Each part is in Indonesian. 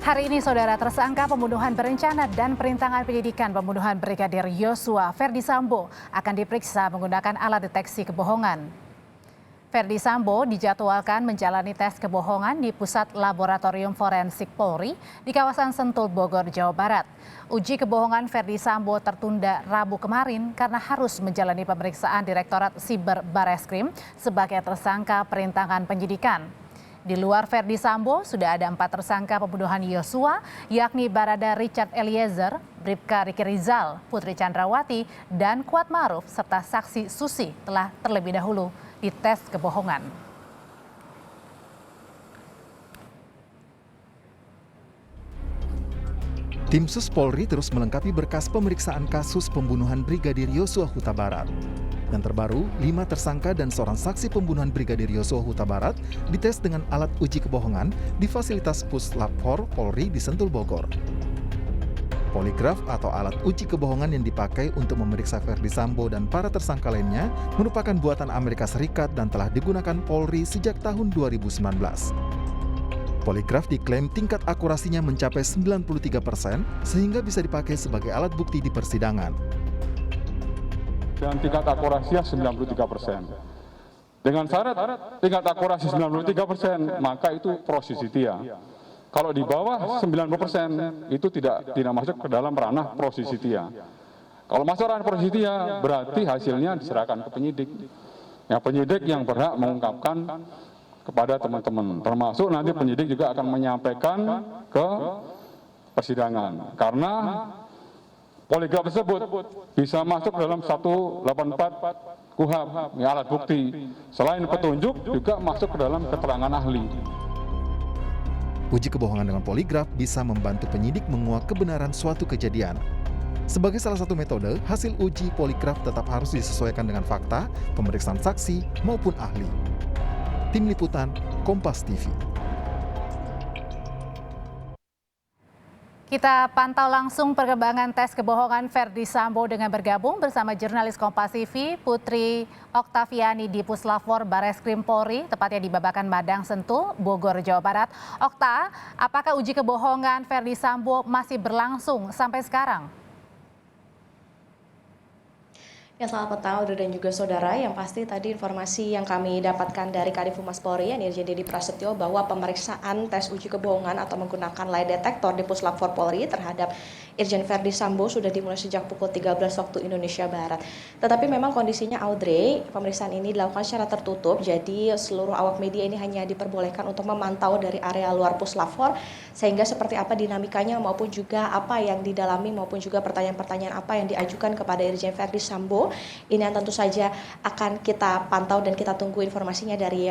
Hari ini, saudara, tersangka pembunuhan berencana dan perintangan penyidikan pembunuhan Brigadir Yosua, Ferdi Sambo, akan diperiksa menggunakan alat deteksi kebohongan. Ferdi Sambo dijadwalkan menjalani tes kebohongan di Pusat Laboratorium Forensik Polri di kawasan Sentul, Bogor, Jawa Barat. Uji kebohongan Ferdi Sambo tertunda Rabu kemarin karena harus menjalani pemeriksaan Direktorat Siber Bareskrim sebagai tersangka perintangan penyidikan. Di luar Ferdi Sambo, sudah ada 4 tersangka pembunuhan Yosua, yakni Barada Richard Eliezer, Bribka Riki Rizal, Putri Chandrawati, dan Kuat Ma'ruf, serta saksi Susi telah terlebih dahulu dites kebohongan. Tim Sus Polri terus melengkapi berkas pemeriksaan kasus pembunuhan Brigadir Yosua Huta Barat. Yang terbaru, 5 tersangka dan seorang saksi pembunuhan Brigadir Yosua Huta Barat dites dengan alat uji kebohongan di fasilitas Puslap 4 Polri di Sentul, Bogor. Poligraf atau alat uji kebohongan yang dipakai untuk memeriksa Ferdi Sambo dan para tersangka lainnya merupakan buatan Amerika Serikat dan telah digunakan Polri sejak tahun 2019. Poligraf diklaim tingkat akurasinya mencapai 93% sehingga bisa dipakai sebagai alat bukti di persidangan. Dan tingkat akurasinya 93%. Dengan syarat tingkat akurasi 93%, maka itu prosesitia. Kalau di bawah 90% itu tidak masuk ke dalam ranah prosesitia. Kalau masuk ranah prosesitia berarti hasilnya diserahkan ke penyidik. Ya, penyidik yang berhak mengungkapkan kepada teman-teman. Termasuk nanti penyidik juga akan menyampaikan ke persidangan. Karena poligraf tersebut bisa masuk dalam 184 KUHP, ya, alat bukti. Selain petunjuk juga masuk ke dalam keterangan ahli. Uji kebohongan dengan poligraf bisa membantu penyidik menguak kebenaran suatu kejadian. Sebagai salah satu metode, hasil uji poligraf tetap harus disesuaikan dengan fakta, pemeriksaan saksi, maupun ahli. Tim Liputan, Kompas TV. Kita pantau langsung perkembangan tes kebohongan Ferdi Sambo dengan bergabung bersama jurnalis Kompas TV Putri Oktaviani di Puslap 4 Bareskrim Polri, tepatnya di Babakan Madang, Sentul, Bogor, Jawa Barat. Okta, apakah uji kebohongan Ferdi Sambo masih berlangsung sampai sekarang? Ya, selamat petang Audrey dan juga saudara. Yang pasti tadi informasi yang kami dapatkan dari Kadif Humas Polri, Irjen Dedi Prasetyo, bahwa pemeriksaan tes uji kebohongan atau menggunakan lie detector di Puslap 4 Polri terhadap Irjen Ferdi Sambo sudah dimulai sejak pukul 13 waktu Indonesia Barat. Tetapi memang kondisinya, Audrey, pemeriksaan ini dilakukan secara tertutup, jadi seluruh awak media ini hanya diperbolehkan untuk memantau dari area luar Puslap 4, sehingga seperti apa dinamikanya maupun juga apa yang didalami maupun juga pertanyaan-pertanyaan apa yang diajukan kepada Irjen Ferdi Sambo. Ini yang tentu saja akan kita pantau dan kita tunggu informasinya dari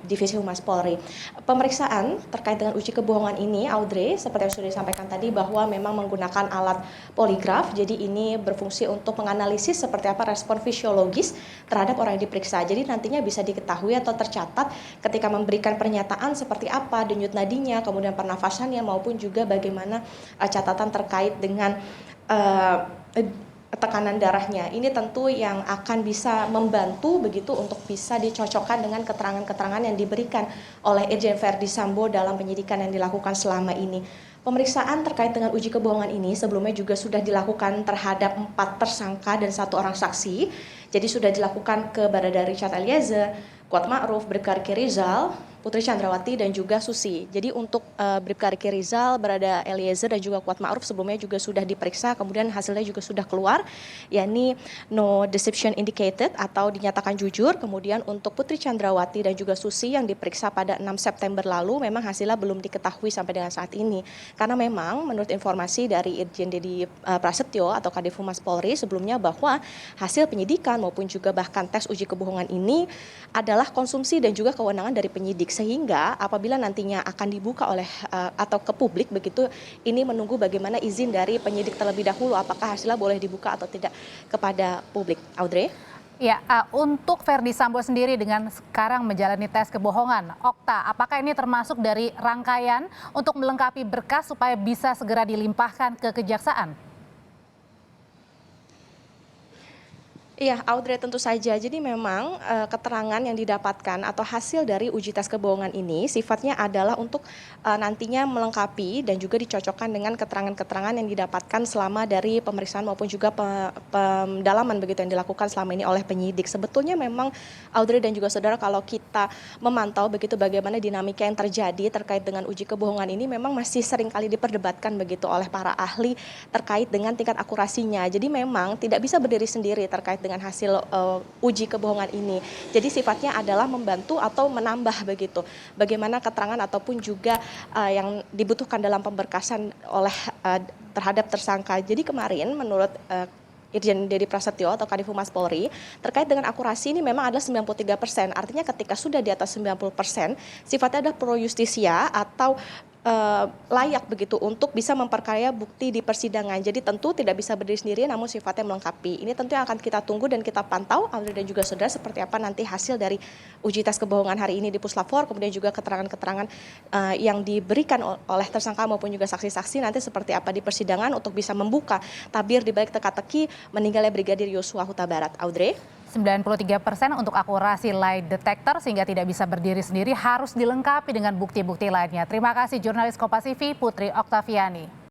Divisi Humas Polri. Pemeriksaan terkait dengan uji kebohongan ini, Audrey, seperti yang sudah disampaikan tadi, bahwa memang menggunakan alat poligraf. Jadi ini berfungsi untuk menganalisis seperti apa respon fisiologis terhadap orang yang diperiksa. Jadi nantinya bisa diketahui atau tercatat ketika memberikan pernyataan seperti apa denyut nadinya, kemudian pernafasannya, maupun juga bagaimana catatan terkait dengan tekanan darahnya. Ini tentu yang akan bisa membantu begitu untuk bisa dicocokkan dengan keterangan-keterangan yang diberikan oleh Irjen Ferdi Sambo dalam penyidikan yang dilakukan selama ini. Pemeriksaan terkait dengan uji kebohongan ini sebelumnya juga sudah dilakukan terhadap 4 tersangka dan 1 orang saksi. Jadi sudah dilakukan ke Barada Richard Eliezer, Kuat Ma'ruf, Bribka Riki Rizal, Putri Chandrawati, dan juga Susi. Jadi untuk Bribka Riki Rizal, Barada Eliezer, dan juga Kuat Ma'ruf sebelumnya juga sudah diperiksa, kemudian hasilnya juga sudah keluar, yakni no deception indicated atau dinyatakan jujur. Kemudian untuk Putri Chandrawati dan juga Susi yang diperiksa pada 6 September lalu, memang hasilnya belum diketahui sampai dengan saat ini. Karena memang menurut informasi dari Irjen Dedi Prasetyo atau Kadif Humas Polri sebelumnya, bahwa hasil penyidikan maupun juga bahkan tes uji kebohongan ini adalah konsumsi dan juga kewenangan dari penyidik, sehingga apabila nantinya akan dibuka oleh atau ke publik begitu, ini menunggu bagaimana izin dari penyidik terlebih dahulu apakah hasilnya boleh dibuka atau tidak kepada publik. Audrey? Ya, untuk Ferdi Sambo sendiri dengan sekarang menjalani tes kebohongan, Okta, apakah ini termasuk dari rangkaian untuk melengkapi berkas supaya bisa segera dilimpahkan ke kejaksaan? Iya, Audrey, tentu saja. Jadi memang keterangan yang didapatkan atau hasil dari uji tes kebohongan ini sifatnya adalah untuk nantinya melengkapi dan juga dicocokkan dengan keterangan-keterangan yang didapatkan selama dari pemeriksaan maupun juga pendalaman begitu yang dilakukan selama ini oleh penyidik. Sebetulnya memang Audrey dan juga saudara, kalau kita memantau begitu bagaimana dinamika yang terjadi terkait dengan uji kebohongan ini, memang masih sering kali diperdebatkan begitu oleh para ahli terkait dengan tingkat akurasinya. Jadi memang tidak bisa berdiri sendiri terkait dengan hasil uji kebohongan ini. Jadi sifatnya adalah membantu atau menambah begitu bagaimana keterangan ataupun juga yang dibutuhkan dalam pemberkasan oleh terhadap tersangka. Jadi kemarin menurut Irjen Dedi Prasetyo atau Kadif Humas Polri, terkait dengan akurasi ini memang adalah 93%. Artinya ketika sudah di atas 90%, sifatnya adalah pro justisia atau layak begitu untuk bisa memperkaya bukti di persidangan. Jadi tentu tidak bisa berdiri sendiri namun sifatnya melengkapi. Ini tentu yang akan kita tunggu dan kita pantau, Audrey dan juga saudara, seperti apa nanti hasil dari uji tes kebohongan hari ini di Puslap 4, kemudian juga keterangan-keterangan yang diberikan oleh tersangka maupun juga saksi-saksi nanti seperti apa di persidangan untuk bisa membuka tabir di balik teka-teki meninggalnya Brigadir Yosua Huta Barat. Audrey? 93% untuk akurasi lie detector sehingga tidak bisa berdiri sendiri harus dilengkapi dengan bukti-bukti lainnya. Terima kasih jurnalis Kompas TV Putri Oktaviani.